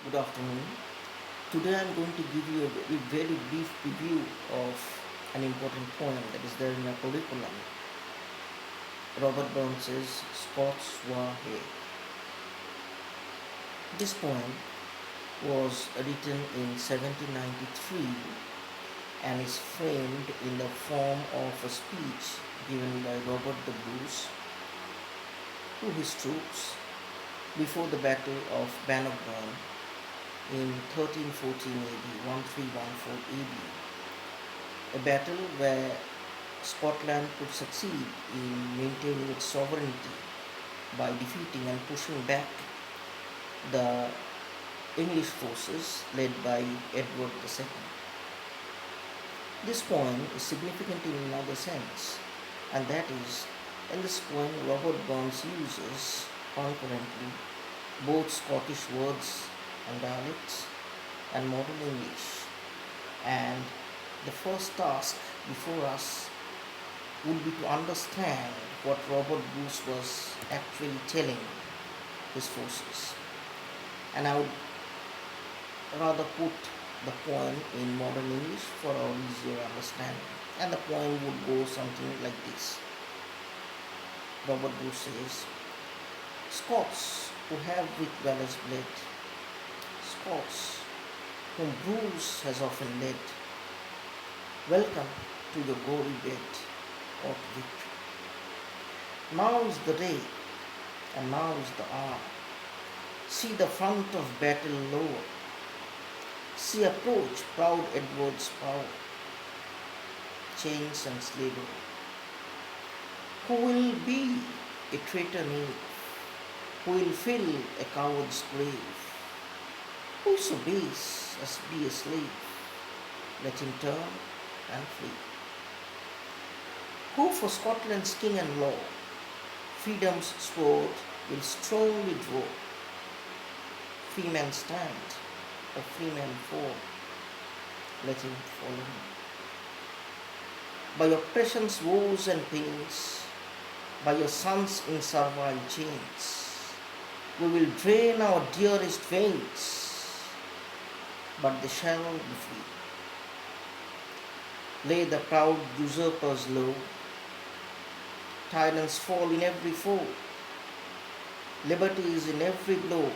Good afternoon. Today I am going to give you a very brief review of an important poem that is there in our curriculum. Robert Burns's Scots War Hay. This poem was written in 1793 and is framed in the form of a speech given by Robert the Bruce to his troops before the Battle of Bannockburn in 1314 AD, 1314 AD, a battle where Scotland could succeed in maintaining its sovereignty by defeating and pushing back the English forces led by Edward II. This poem is significant in another sense, and that is, in this poem, Robert Burns uses concurrently both Scottish words and dialects and modern English. And the first task before us would be to understand what Robert Bruce was actually telling his forces. And I would rather put the poem in modern English for our easier understanding. And the poem would go something like this. Robert Bruce says, Scots who have with valor's bled, Scots whom Bruce has often led, welcome to your gory bed of victory. Now is the day, and now is the hour. See the front of battle lower. See approach proud Edward's power, chains and slavery. Who will be a traitor knave? Who will fill a coward's grave? Who so base as be a slave? Let him turn and flee. Who for Scotland's king and law freedom's sword will strongly draw? Free man stand, or free man fall, let him follow him. By oppression's woes and pains, by your sons in servile chains, we will drain our dearest veins, but they shall be free. Lay the proud usurpers low, tyrants fall in every foe, liberty is in every blow,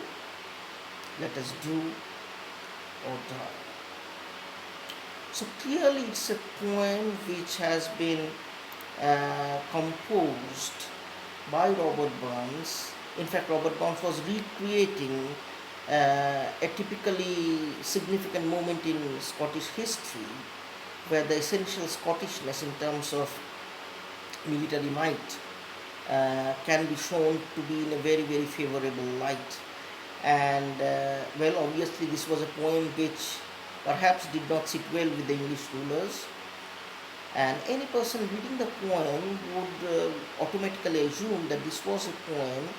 let us do or die. So clearly it's a poem which has been composed by Robert Burns. In fact, Robert Burns was recreating a typically significant moment in Scottish history where the essential Scottishness in terms of military might can be shown to be in a very, very favorable light. And well, obviously, this was a poem which perhaps did not sit well with the English rulers. And any person reading the poem would automatically assume that this was a poem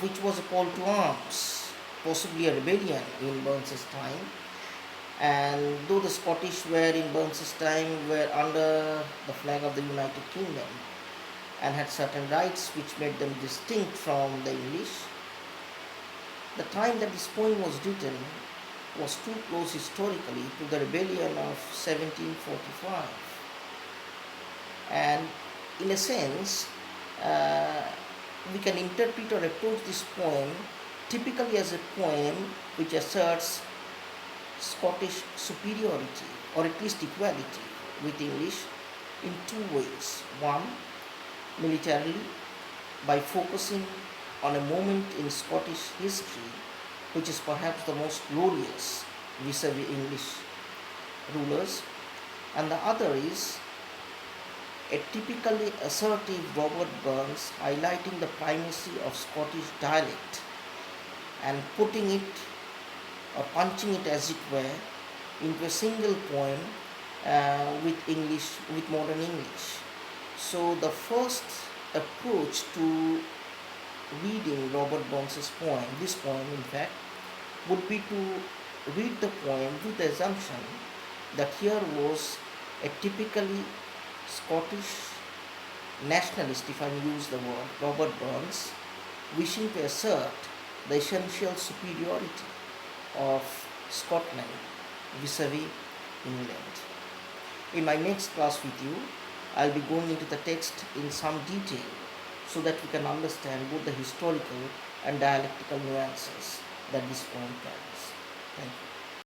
which was a call to arms, possibly a rebellion in Burns's time. And though the Scottish were in Burns's time were under the flag of the United Kingdom and had certain rights which made them distinct from the English, the time that this poem was written was too close historically to the rebellion of 1745. And in a sense, we can interpret or approach this poem typically as a poem which asserts Scottish superiority or at least equality with English in two ways. One, militarily, by focusing on a moment in Scottish history which is perhaps the most glorious vis-a-vis English rulers, and the other is a typically assertive Robert Burns highlighting the primacy of Scottish dialect and putting it or punching it as it were into a single poem with modern English. So the first approach to reading Robert Burns's poem, this poem in fact, would be to read the poem with the assumption that here was a typically Scottish nationalist, if I use the word, Robert Burns, wishing to assert the essential superiority of Scotland vis-a-vis England. In my next class with you, I'll be going into the text in some detail so that we can understand both the historical and dialectical nuances that this poem carries. Thank you.